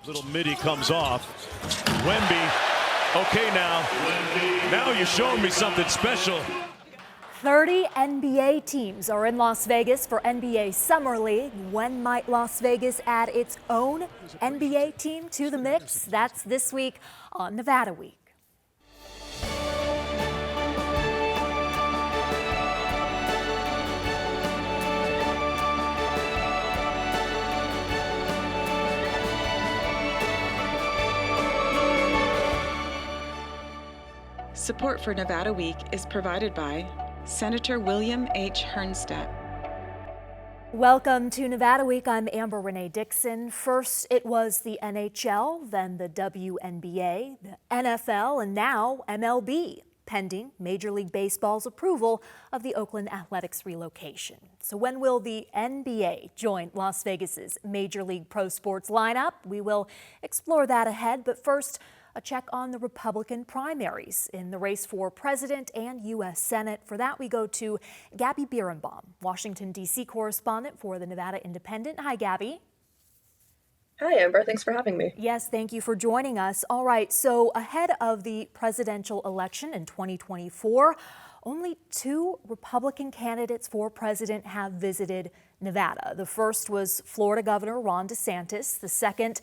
Little midi comes off. Wemby. Okay, now you're showing me something special. 30 NBA teams are in Las Vegas for NBA Summer League. When might Las Vegas add its own NBA team to the mix? That's this week on Nevada Week. Support for Nevada Week is provided by Senator William H. Hernstedt. Welcome to Nevada Week. I'm Amber Renee Dixon. First, it was the NHL, then the WNBA, the NFL, and now MLB, pending Major League Baseball's approval of the Oakland Athletics relocation. So when will the NBA join Las Vegas's Major League Pro Sports lineup? We will explore that ahead, but first, a check on the Republican primaries in the race for president and U.S. Senate. For that, we go to Gabby Birenbaum, Washington, D.C. correspondent for the Nevada Independent. Hi, Gabby. Hi, Amber. Thanks for having me. Yes, thank you for joining us. All right, so ahead of the presidential election in 2024, only 2 Republican candidates for president have visited Nevada. The first was Florida Governor Ron DeSantis, the second,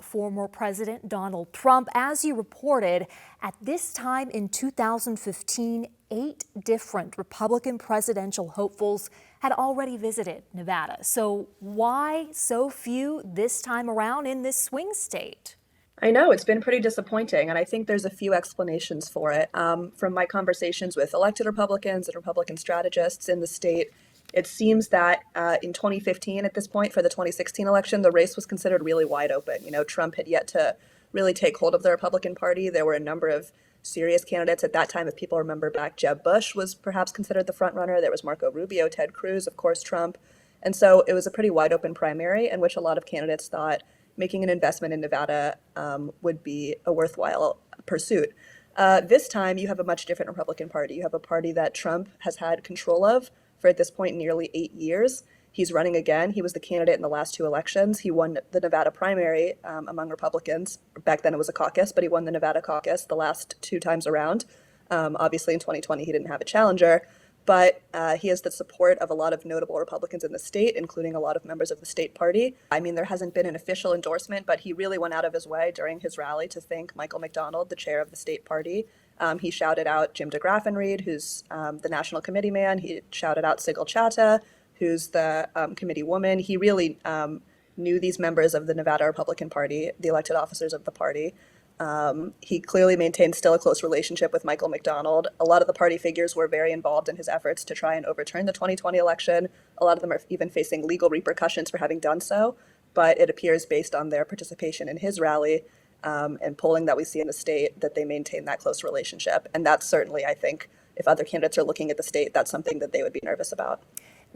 former President Donald Trump. As you reported, at this time in 2015, 8 different Republican presidential hopefuls had already visited Nevada. So why so few this time around in this swing state? I know it's been pretty disappointing, and I think there's a few explanations for it. From my conversations with elected Republicans and Republican strategists in the state, it seems that in 2015, at this point, for the 2016 election, the race was considered really wide open. You know, Trump had yet to really take hold of the Republican Party. There were a number of serious candidates at that time. If people remember back, Jeb Bush was perhaps considered the front runner. There was Marco Rubio, Ted Cruz, of course, Trump. And so it was a pretty wide open primary in which a lot of candidates thought making an investment in Nevada would be a worthwhile pursuit. This time, you have a much different Republican Party. You have a party that Trump has had control of for, at this point, nearly 8 years. He's running again. He was the candidate in the last 2 elections. He won the Nevada primary among Republicans. Back then it was a caucus, but he won the Nevada caucus the last 2 times around. Obviously in 2020 he didn't have a challenger, but he has the support of a lot of notable Republicans in the state, including a lot of members of the state party. I mean, there hasn't been an official endorsement, but he really went out of his way during his rally to thank Michael McDonald, the chair of the state party. He shouted out Jim DeGraffenreid, who's the national committee man. He shouted out Sigil Chattah, who's the committee woman. He really knew these members of the Nevada Republican Party, the elected officers of the party. He clearly maintained still a close relationship with Michael McDonald. A lot of the party figures were very involved in his efforts to try and overturn the 2020 election. A lot of them are even facing legal repercussions for having done so. But it appears, based on their participation in his rally and polling that we see in the state, that they maintain that close relationship. And that's certainly, I think, if other candidates are looking at the state, that's something that they would be nervous about.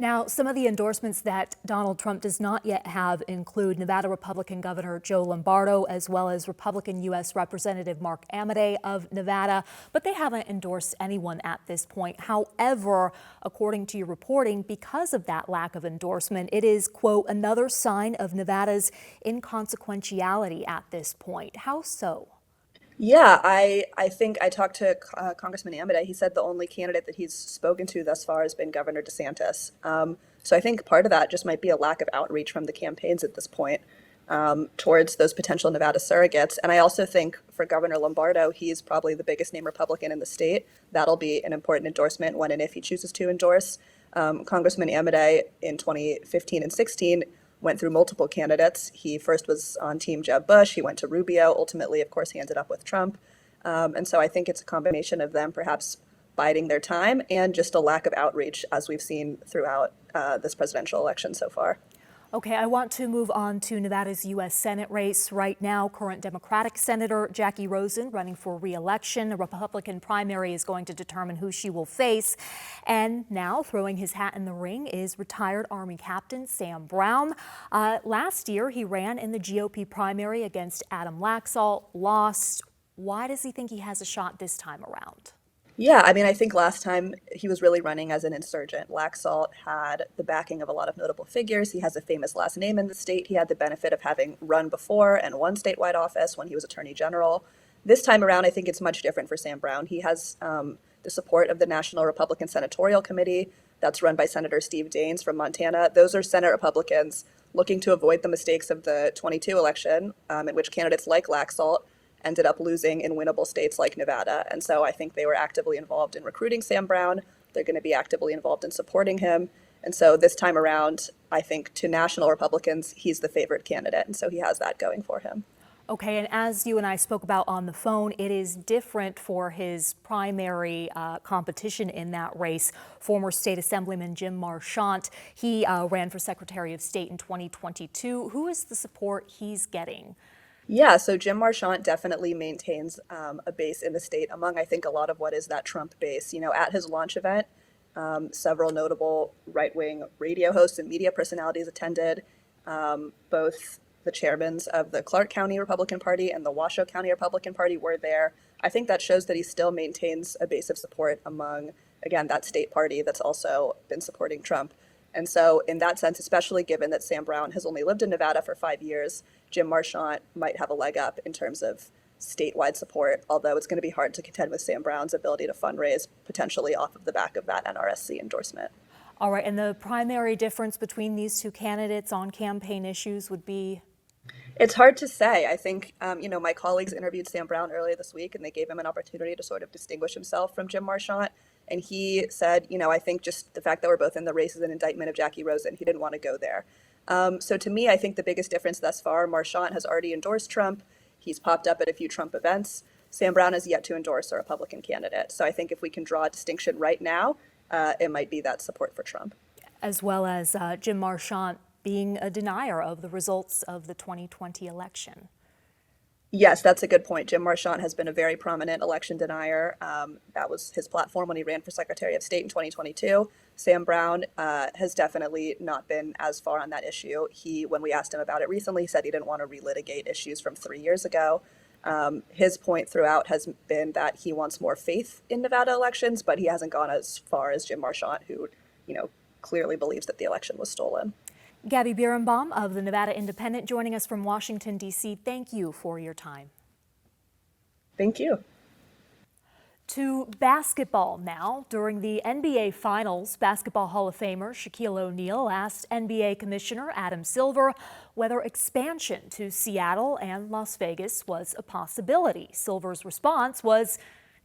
Now, some of the endorsements that Donald Trump does not yet have include Nevada Republican Governor Joe Lombardo, as well as Republican U.S. Representative Mark Amodei of Nevada, but they haven't endorsed anyone at this point. However, according to your reporting, because of that lack of endorsement, it is, quote, another sign of Nevada's inconsequentiality at this point. How so? Yeah, I think I talked to Congressman Amodei. He said the only candidate that he's spoken to thus far has been Governor DeSantis. So I think part of that just might be a lack of outreach from the campaigns at this point towards those potential Nevada surrogates. And I also think for Governor Lombardo, he's probably the biggest name Republican in the state. That'll be an important endorsement when and if he chooses to endorse. Congressman Amodei in 2015 and 16 went through multiple candidates. He first was on Team Jeb Bush. He went to Rubio. Ultimately, of course, he ended up with Trump. And so I think it's a combination of them perhaps biding their time and just a lack of outreach, as we've seen throughout this presidential election so far. Okay, I want to move on to Nevada's U.S. Senate race. Right now, current Democratic Senator Jackie Rosen running for re-election. A Republican primary is going to determine who she will face. And now throwing his hat in the ring is retired Army Captain Sam Brown. Last year, he ran in the GOP primary against Adam Laxalt, lost. Why does he think he has a shot this time around? Yeah, I mean, I think last time he was really running as an insurgent. Laxalt had the backing of a lot of notable figures. He has a famous last name in the state. He had the benefit of having run before and won statewide office when he was attorney general. This time around, I think it's much different for Sam Brown. He has the support of the National Republican Senatorial Committee that's run by Senator Steve Daines from Montana. Those are Senate Republicans looking to avoid the mistakes of the 22 election, in which candidates like Laxalt ended up losing in winnable states like Nevada. And so I think they were actively involved in recruiting Sam Brown. They're going to be actively involved in supporting him. And so this time around, I think to national Republicans, he's the favored candidate. And so he has that going for him. Okay, and as you and I spoke about on the phone, it is different for his primary competition in that race, former State Assemblyman Jim Marchant. He ran for Secretary of State in 2022. Who is the support he's getting? Yeah, so Jim Marchant definitely maintains a base in the state among, I think, a lot of what is that Trump base. You know, at his launch event, several notable right wing radio hosts and media personalities attended. Both the chairmans of the Clark County Republican Party and the Washoe County Republican Party were there. I think that shows that he still maintains a base of support among, again, that state party that's also been supporting Trump. And so, in that sense, especially given that Sam Brown has only lived in Nevada for 5 years, Jim Marchant might have a leg up in terms of statewide support, although it's going to be hard to contend with Sam Brown's ability to fundraise potentially off of the back of that NRSC endorsement. All right, and the primary difference between these two candidates on campaign issues would be? It's hard to say. I think, my colleagues interviewed Sam Brown earlier this week, and they gave him an opportunity to sort of distinguish himself from Jim Marchant. And he said, I think just the fact that we're both in the race is an indictment of Jackie Rosen. He didn't want to go there. So to me, I think the biggest difference thus far, Marchant has already endorsed Trump. He's popped up at a few Trump events. Sam Brown has yet to endorse a Republican candidate. So I think if we can draw a distinction right now, it might be that support for Trump. As well as Jim Marchant being a denier of the results of the 2020 election. Yes, that's a good point. Jim Marchant has been a very prominent election denier. That was his platform when he ran for Secretary of State in 2022. Sam Brown has definitely not been as far on that issue. When we asked him about it recently, he said he didn't want to relitigate issues from 3 years ago. His point throughout has been that he wants more faith in Nevada elections, but he hasn't gone as far as Jim Marchant, who, clearly believes that the election was stolen. Gabby Birenbaum of the Nevada Independent joining us from Washington, D.C. Thank you for your time. Thank you. To basketball now. During the NBA Finals, Basketball Hall of Famer Shaquille O'Neal asked NBA Commissioner Adam Silver whether expansion to Seattle and Las Vegas was a possibility. Silver's response was,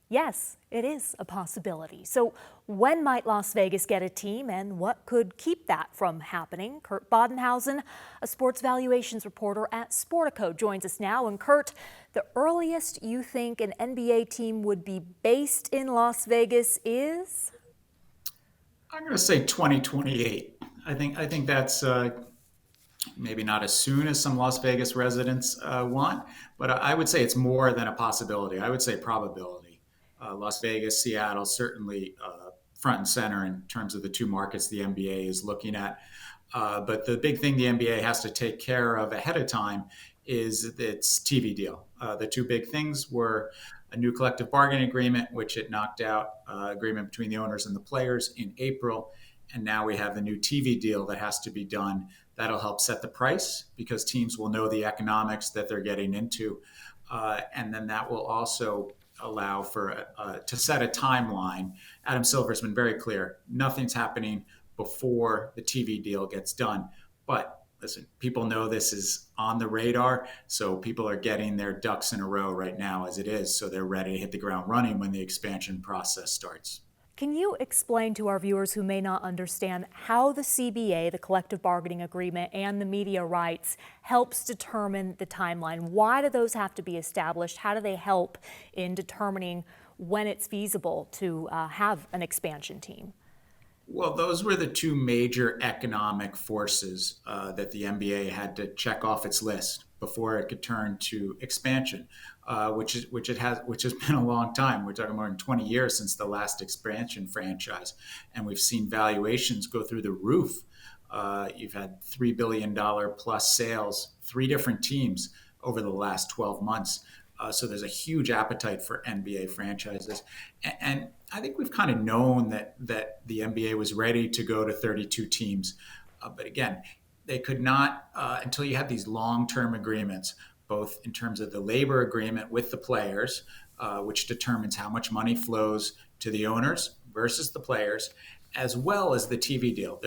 yes, it is a possibility. So when might Las Vegas get a team, and what could keep that from happening? Kurt Bodenhausen, a sports valuations reporter at Sportico, joins us now. And Kurt, the earliest you think an NBA team would be based in Las Vegas is? I'm going to say 2028. I think that's maybe not as soon as some Las Vegas residents want, but I would say it's more than a possibility. I would say probability. Las Vegas, Seattle, certainly front and center in terms of the two markets the NBA is looking at. But the big thing the NBA has to take care of ahead of time is its TV deal. The two big things were a new collective bargaining agreement, which it knocked out agreement between the owners and the players in April. And now we have the new TV deal that has to be done. That'll help set the price because teams will know the economics that they're getting into. And then that will also allow for to set a timeline. Adam Silver's been very clear. Nothing's happening before the TV deal gets done. But listen, people know this is on the radar. So people are getting their ducks in a row right now as it is. So they're ready to hit the ground running when the expansion process starts. Can you explain to our viewers who may not understand how the CBA, the collective bargaining agreement, and the media rights helps determine the timeline? Why do those have to be established? How do they help in determining when it's feasible to have an expansion team? Well, those were the two major economic forces that the NBA had to check off its list before it could turn to expansion, which has been a long time. We're talking more than 20 years since the last expansion franchise, and we've seen valuations go through the roof. You've had $3 billion plus sales, three different teams over the last 12 months. So there's a huge appetite for NBA franchises. And I think we've kind of known that the NBA was ready to go to 32 teams. But again, they could not, until you had these long-term agreements, both in terms of the labor agreement with the players, which determines how much money flows to the owners versus the players, as well as the TV deal.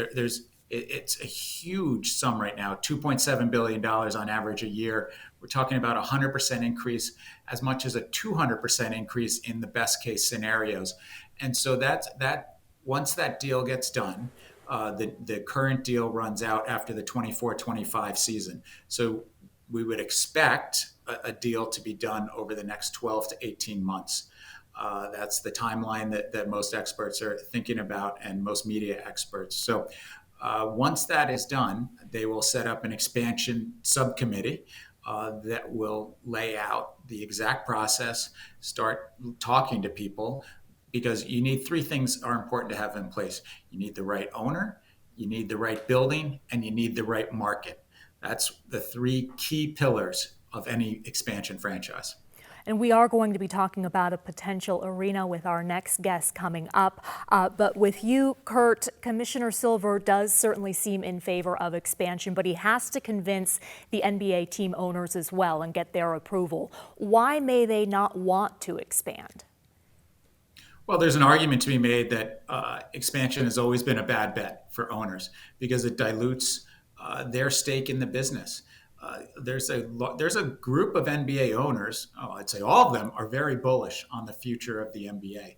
It's a huge sum right now, $2.7 billion on average a year. We're talking about a 100% increase, as much as a 200% increase in the best case scenarios. And so that once that deal gets done, the current deal runs out after the 24-25 season. So we would expect a deal to be done over the next 12 to 18 months. That's the timeline that most experts are thinking about, and most media experts. So once that is done, they will set up an expansion subcommittee that will lay out the exact process, start talking to people, because you need three things are important to have in place. You need the right owner, you need the right building, and you need the right market. That's the three key pillars of any expansion franchise. And we are going to be talking about a potential arena with our next guest coming up. But with you, Kurt, Commissioner Silver does certainly seem in favor of expansion, but he has to convince the NBA team owners as well and get their approval. Why may they not want to expand? Well, there's an argument to be made that expansion has always been a bad bet for owners because it dilutes their stake in the business. There's a group of NBA owners, I'd say all of them are very bullish on the future of the NBA.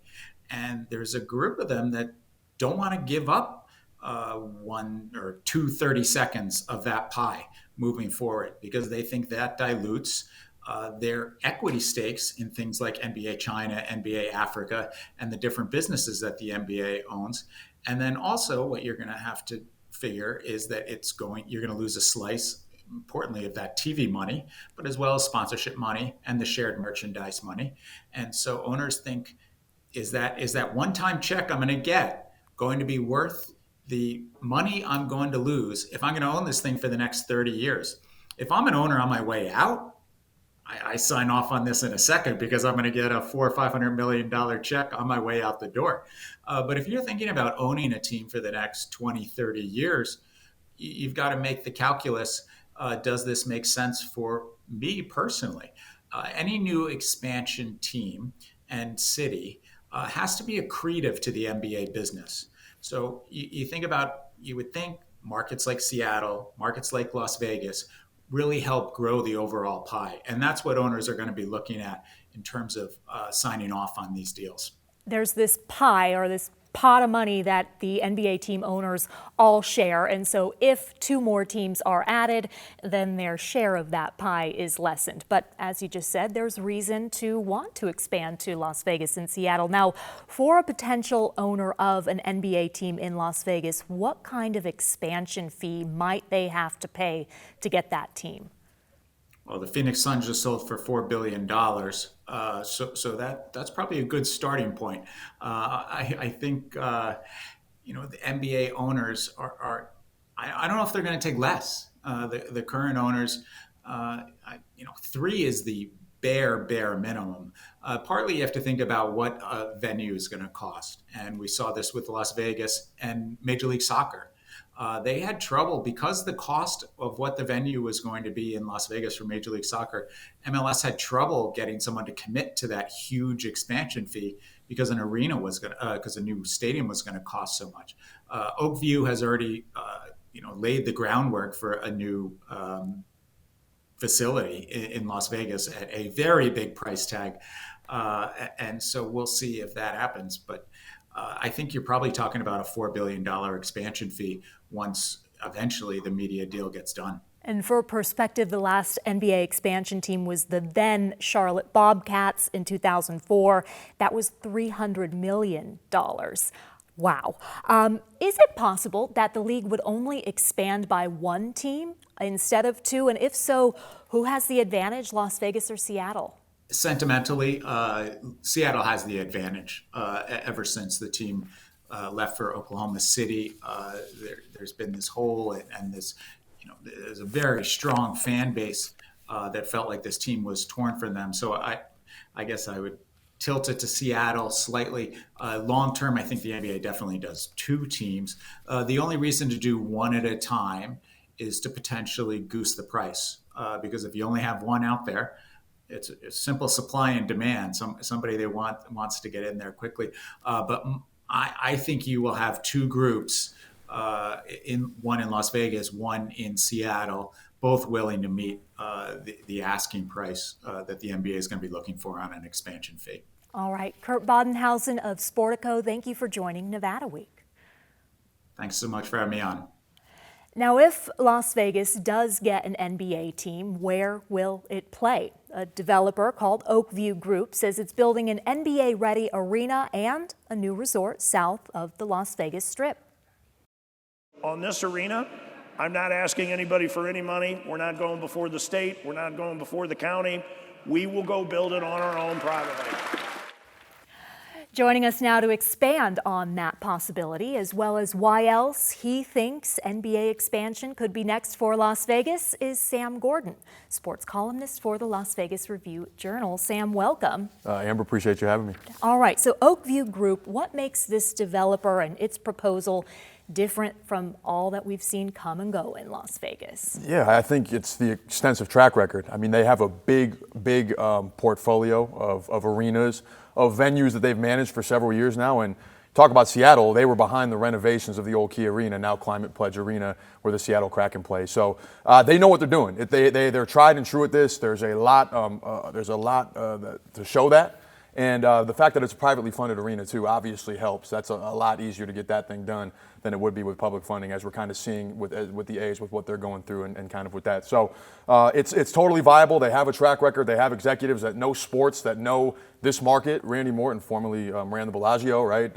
And there's a group of them that don't want to give up 1 or 2 30 seconds of that pie moving forward, because they think that dilutes their equity stakes in things like NBA China, NBA Africa, and the different businesses that the NBA owns. And then also what you're going to have to figure is that you're going to lose a slice, importantly, of that TV money, but as well as sponsorship money and the shared merchandise money. And so owners think, is that one-time check I'm going to get going to be worth the money I'm going to lose if I'm going to own this thing for the next 30 years? If I'm an owner on my way out, I sign off on this in a second because I'm going to get a $400 or $500 million check on my way out the door. But if you're thinking about owning a team for the next 20, 30 years, you've got to make the calculus. Does this make sense for me personally? Any new expansion team and city has to be accretive to the NBA business. So you would think markets like Seattle, markets like Las Vegas really help grow the overall pie. And that's what owners are going to be looking at in terms of signing off on these deals. There's this pie, or this pot of money, that the NBA team owners all share. And so if 2 more teams are added, then their share of that pie is lessened. But as you just said, there's reason to want to expand to Las Vegas and Seattle. Now, for a potential owner of an NBA team in Las Vegas, what kind of expansion fee might they have to pay to get that team? Well, the Phoenix Suns just sold for $4 billion. So that's probably a good starting point. I think, the NBA owners I don't know if they're going to take less. The current owners, 3 is the bare minimum. Partly you have to think about what a venue is going to cost. And we saw this with Las Vegas and Major League Soccer. They had trouble because the cost of what the venue was going to be in Las Vegas for Major League Soccer. MLS had trouble getting someone to commit to that huge expansion fee because because a new stadium was going to cost so much. Oakview has already, laid the groundwork for a new facility in Las Vegas at a very big price tag. And so we'll see if that happens. But I think you're probably talking about a $4 billion expansion fee once eventually the media deal gets done. And for perspective, the last NBA expansion team was the then Charlotte Bobcats in 2004. That was $300 million. Wow. Is it possible that the league would only expand by 1 team instead of 2? And if so, who has the advantage, Las Vegas or Seattle? Sentimentally, Seattle has the advantage ever since the team left for Oklahoma City. There's been this hole and this, there's a very strong fan base that felt like this team was torn from them. So I guess I would tilt it to Seattle slightly. Long term, I think the NBA definitely does two teams. The only reason to do one at a time is to potentially goose the price, because if you only have one out there, it's a simple supply and demand. Somebody they wants to get in there quickly. But I think you will have two groups, one in Las Vegas, one in Seattle, both willing to meet the asking price that the NBA is going to be looking for on an expansion fee. All right, Kurt Bodenhausen of Sportico, thank you for joining Nevada Week. Thanks so much for having me on. Now, if Las Vegas does get an NBA team, where will it play? A developer called Oakview Group says it's building an NBA-ready arena and a new resort south of the Las Vegas Strip. On this arena, I'm not asking anybody for any money. We're not going before the state. We're not going before the county. We will go build it on our own privately. Joining us now to expand on that possibility, as well as why else he thinks NBA expansion could be next for Las Vegas, is Sam Gordon, sports columnist for the Las Vegas Review-Journal. Sam, welcome. Amber, appreciate you having me. All right, so Oakview Group, what makes this developer and its proposal different from all that we've seen come and go in Las Vegas? Yeah, I think it's the extensive track record. I mean, they have a big portfolio of arenas, of venues that they've managed for several years now. And talk about Seattle, they were behind the renovations of the old Key Arena, now Climate Pledge Arena, where the Seattle Kraken play. So they know what they're doing. They're tried and true at this. There's a lot to show that. And the fact that it's a privately funded arena, too, obviously helps. That's a lot easier to get that thing done than it would be with public funding, as we're kind of seeing with the A's, with what they're going through and kind of with that. So it's totally viable. They have a track record. They have executives that know sports, that know this market. Randy Morton, formerly ran the Bellagio, right?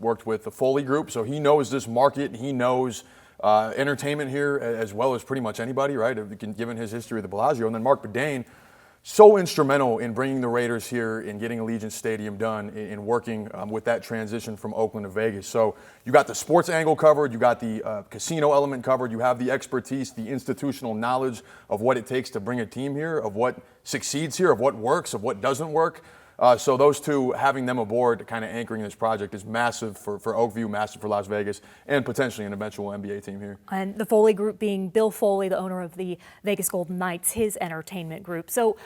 Worked with the Foley Group. So he knows this market. He knows entertainment here as well as pretty much anybody, right? Given his history of the Bellagio. And then Mark Bedane, so instrumental in bringing the Raiders here, in getting Allegiant Stadium done, in working with that transition from Oakland to Vegas. So you got the sports angle covered, you got the casino element covered, you have the expertise, the institutional knowledge of what it takes to bring a team here, of what succeeds here, of what works, of what doesn't work. So those two, having them aboard, kind of anchoring this project, is massive for Oakview, massive for Las Vegas, and potentially an eventual NBA team here. And the Foley Group being Bill Foley, the owner of the Vegas Golden Knights, his entertainment group. So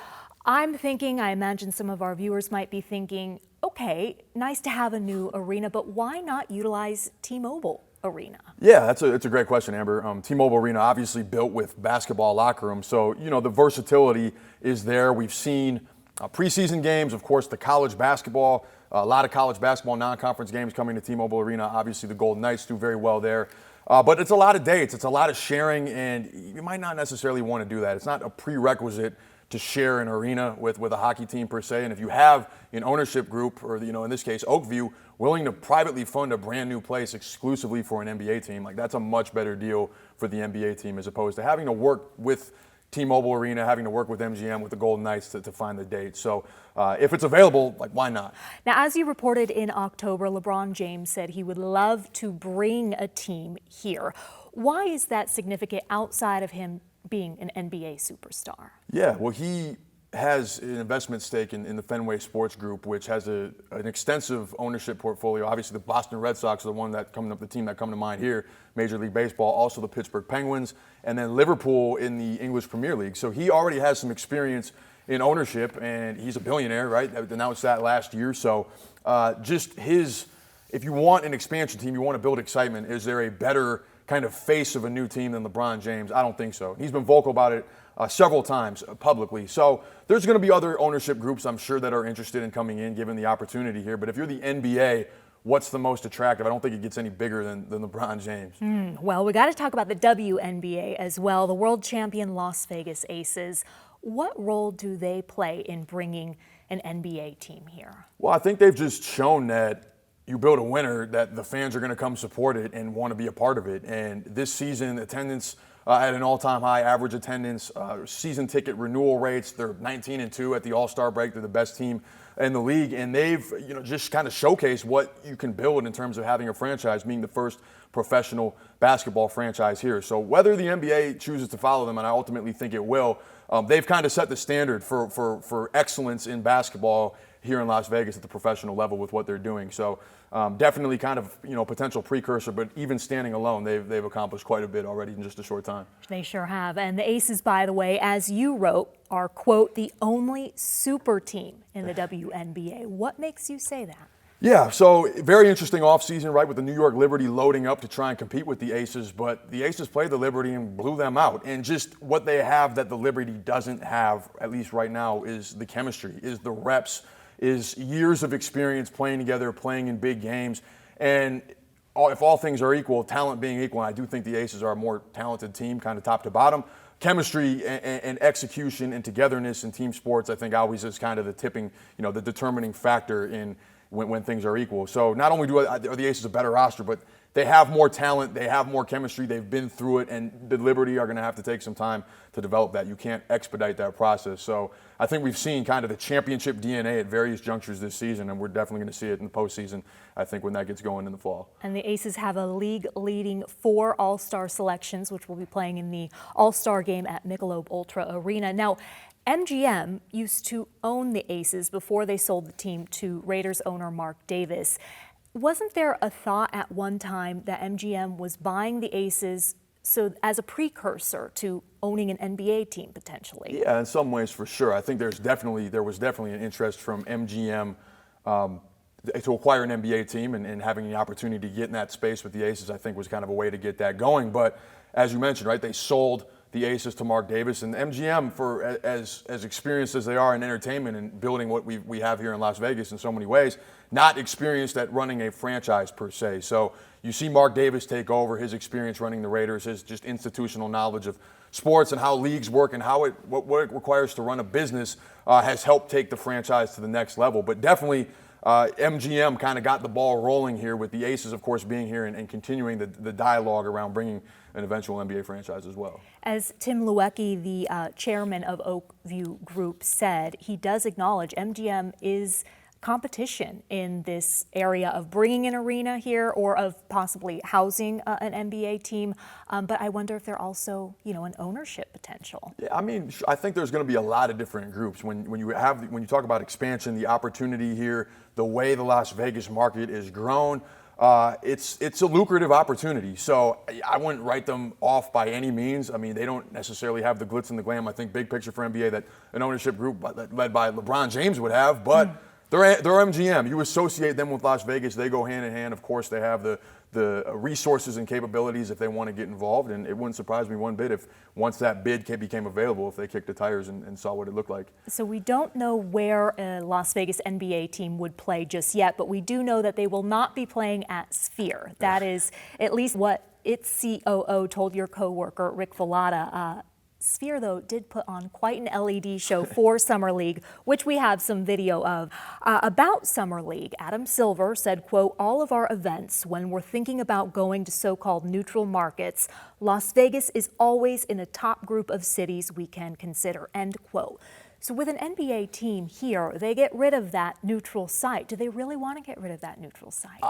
I'm thinking, I imagine some of our viewers might be thinking, okay, nice to have a new arena, but why not utilize T-Mobile Arena? Yeah, it's a great question, Amber. T-Mobile Arena, obviously built with basketball locker rooms, so the versatility is there. We've seen preseason games, of course, the college basketball, a lot of college basketball non-conference games coming to T-Mobile Arena. Obviously, the Golden Knights do very well there. But it's a lot of dates. It's a lot of sharing, and you might not necessarily want to do that. It's not a prerequisite to share an arena with a hockey team per se. And if you have an ownership group, or in this case, Oakview, willing to privately fund a brand new place exclusively for an NBA team, like that's a much better deal for the NBA team, as opposed to having to work with T-Mobile Arena, having to work with MGM, with the Golden Knights to find the date. So if it's available, why not? Now, as you reported in October, LeBron James said he would love to bring a team here. Why is that significant outside of him being an NBA superstar? Yeah, well, he has an investment stake in the Fenway Sports Group, which has an extensive ownership portfolio. Obviously, the Boston Red Sox are the team that come to mind here, Major League Baseball, also the Pittsburgh Penguins, and then Liverpool in the English Premier League. So he already has some experience in ownership, and he's a billionaire, right? Announced that last year. So if you want an expansion team, you want to build excitement, is there a better kind of face of a new team than LeBron James? I don't think so. He's been vocal about it several times publicly. So there's going to be other ownership groups, I'm sure, that are interested in coming in, given the opportunity here. But if you're the NBA, what's the most attractive? I don't think it gets any bigger than LeBron James. Well, we got to talk about the WNBA as well. The world champion Las Vegas Aces. What role do they play in bringing an NBA team here? Well, I think they've just shown that you build a winner, that the fans are going to come support it and want to be a part of it. And this season, attendance at an all-time high, average attendance, season ticket renewal rates. They're 19-2 at the All-Star break. They're the best team in the league, and they've just kind of showcased what you can build in terms of having a franchise, being the first professional basketball franchise here. So whether the NBA chooses to follow them, and I ultimately think it will, they've kind of set the standard for excellence in basketball here in Las Vegas at the professional level with what they're doing. So definitely kind of, potential precursor, but even standing alone, they've accomplished quite a bit already in just a short time. They sure have. And the Aces, by the way, as you wrote, are, quote, the only super team in the WNBA. What makes you say that? Yeah, so very interesting offseason, right, with the New York Liberty loading up to try and compete with the Aces, but the Aces played the Liberty and blew them out. And just what they have that the Liberty doesn't have, at least right now, is the chemistry, is the reps, is years of experience playing together, playing in big games. And if all things are equal, talent being equal, and I do think the Aces are a more talented team, kind of top to bottom, chemistry and execution and togetherness in team sports, I think always is kind of the tipping, the determining factor in when things are equal. So not only are the Aces a better roster, but they have more talent, they have more chemistry, they've been through it, and the Liberty are going to have to take some time to develop that. You can't expedite that process. So I think we've seen kind of the championship DNA at various junctures this season, and we're definitely going to see it in the postseason, I think, when that gets going in the fall. And the Aces have a league-leading 4 All-Star selections, which will be playing in the All-Star game at Michelob Ultra Arena. Now, MGM used to own the Aces before they sold the team to Raiders owner Mark Davis. Wasn't there a thought at one time that MGM was buying the Aces so as a precursor to owning an NBA team potentially? Yeah, in some ways for sure. I think there was definitely an interest from MGM to acquire an NBA team, and having the opportunity to get in that space with the Aces, I think, was kind of a way to get that going. But as you mentioned, right, they sold the Aces to Mark Davis, and MGM, for as experienced as they are in entertainment and building what we have here in Las Vegas in so many ways, not experienced at running a franchise per se. So you see Mark Davis take over, his experience running the Raiders, his just institutional knowledge of sports and how leagues work and what it requires to run a business has helped take the franchise to the next level. But definitely MGM kind of got the ball rolling here, with the Aces, of course, being here and continuing the dialogue around bringing an eventual NBA franchise as well. As Tim Luecki, the chairman of Oakview Group, said, he does acknowledge MGM is competition in this area of bringing an arena here or of possibly housing an NBA team. But I wonder if they're also, an ownership potential. Yeah, I mean, I think there's going to be a lot of different groups when you talk about expansion, the opportunity here, the way the Las Vegas market is grown. It's a lucrative opportunity, so I wouldn't write them off by any means. I mean, they don't necessarily have the glitz and the glam, I think, big picture for NBA that an ownership group led by LeBron James would have, but they're MGM. You associate them with Las Vegas, they go hand in hand. Of course, they have the resources and capabilities if they want to get involved, and it wouldn't surprise me one bit if once that bid became available, if they kicked the tires and saw what it looked like. So we don't know where a Las Vegas NBA team would play just yet, but we do know that they will not be playing at Sphere. That is at least what its COO told your coworker Rick Vallata. Sphere, though, did put on quite an LED show for Summer League, which we have some video of. About Summer League, Adam Silver said, quote, all of our events, when we're thinking about going to so-called neutral markets, Las Vegas is always in a top group of cities we can consider, end quote. So with an NBA team here, they get rid of that neutral site. Do they really want to get rid of that neutral site?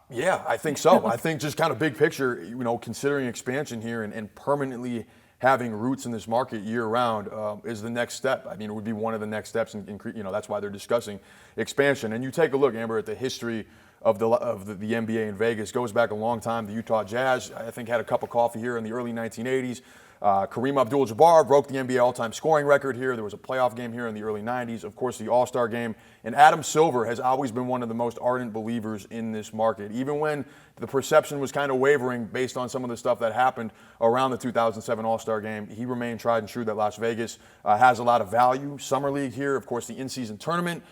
Yeah, I think so. I think just kind of big picture, considering expansion here and permanently having roots in this market year-round is the next step. I mean, it would be one of the next steps, and that's why they're discussing expansion. And you take a look, Amber, at the history of the NBA in Vegas. It goes back a long time. The Utah Jazz, I think, had a cup of coffee here in the early 1980s. Kareem Abdul-Jabbar broke the NBA all-time scoring record here. There was a playoff game here in the early 90s. Of course, the All-Star game. And Adam Silver has always been one of the most ardent believers in this market. Even when the perception was kind of wavering based on some of the stuff that happened around the 2007 All-Star game, he remained tried and true that Las Vegas has a lot of value. Summer League here, of course, the in-season tournament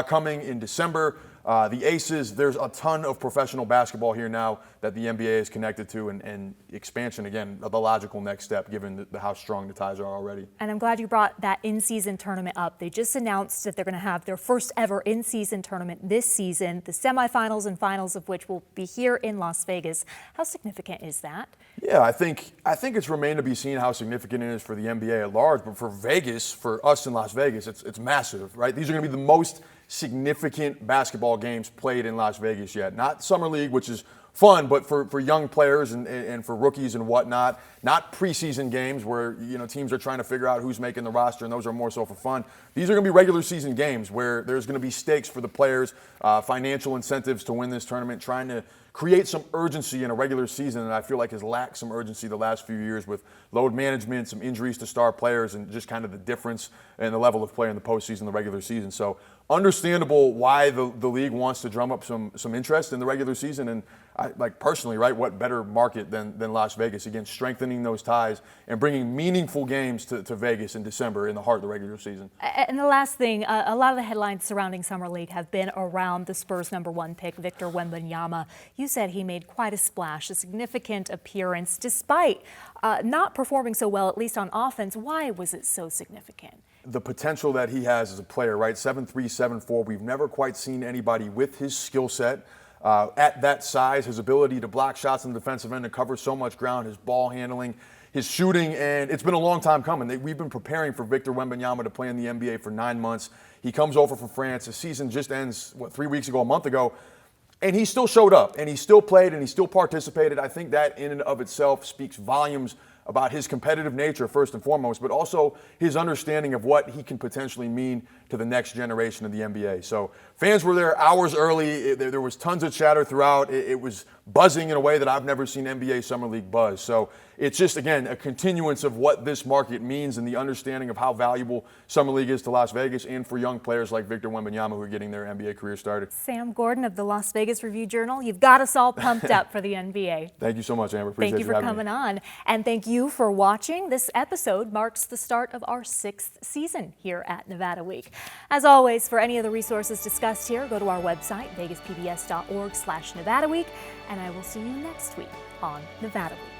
coming in December. The Aces, there's a ton of professional basketball here now that the NBA is connected to, and expansion, again, the logical next step given how strong the ties are already. And I'm glad you brought that in-season tournament up. They just announced that they're going to have their first ever in-season tournament this season, the semifinals and finals of which will be here in Las Vegas. How significant is that? Yeah, I think it's remained to be seen how significant it is for the NBA at large, but for Vegas, for us in Las Vegas, it's massive, right? These are going to be the most significant basketball games played in Las Vegas yet. Not Summer League, which is fun, but for young players and for rookies and whatnot, not preseason games where teams are trying to figure out who's making the roster, and those are more so for fun. These are going to be regular season games where there's going to be stakes for the players, financial incentives to win this tournament, trying to create some urgency in a regular season that I feel like has lacked some urgency the last few years with load management, some injuries to star players, and just kind of the difference in the level of play in the postseason, the regular season. So understandable why the league wants to drum up some interest in the regular season. And I, personally, right, what better market than Las Vegas? Again, strengthening those ties and bringing meaningful games to Vegas in December in the heart of the regular season. And the last thing, a lot of the headlines surrounding Summer League have been around the Spurs' #1 pick, Victor Wembanyama. You said he made quite a splash, a significant appearance, despite not performing so well, at least on offense. Why was it so significant? The potential that he has as a player, right? 7'3", 7'4". We've never quite seen anybody with his skill set at that size, his ability to block shots on the defensive end and cover so much ground, his ball handling, his shooting, and it's been a long time coming. We've been preparing for Victor Wembanyama to play in the NBA for 9 months. He comes over from France. His season just ends, 3 weeks ago, a month ago, and he still showed up, and he still played, and he still participated. I think that in and of itself speaks volumes about his competitive nature first and foremost, but also his understanding of what he can potentially mean to the next generation of the NBA. So fans were there hours early. There was tons of chatter throughout. It was buzzing in a way that I've never seen NBA Summer League buzz. So it's just, again, a continuance of what this market means and the understanding of how valuable Summer League is to Las Vegas and for young players like Victor Wembanyama who are getting their NBA career started. Sam Gordon of the Las Vegas Review-Journal, you've got us all pumped up for the NBA. Thank you so much, Amber. Appreciate Thank you for coming on. And thank you for watching. This episode marks the start of our 6th season here at Nevada Week. As always, for any of the resources discussed here, go to our website, vegaspbs.org/Nevada Week, and I will see you next week on Nevada Week.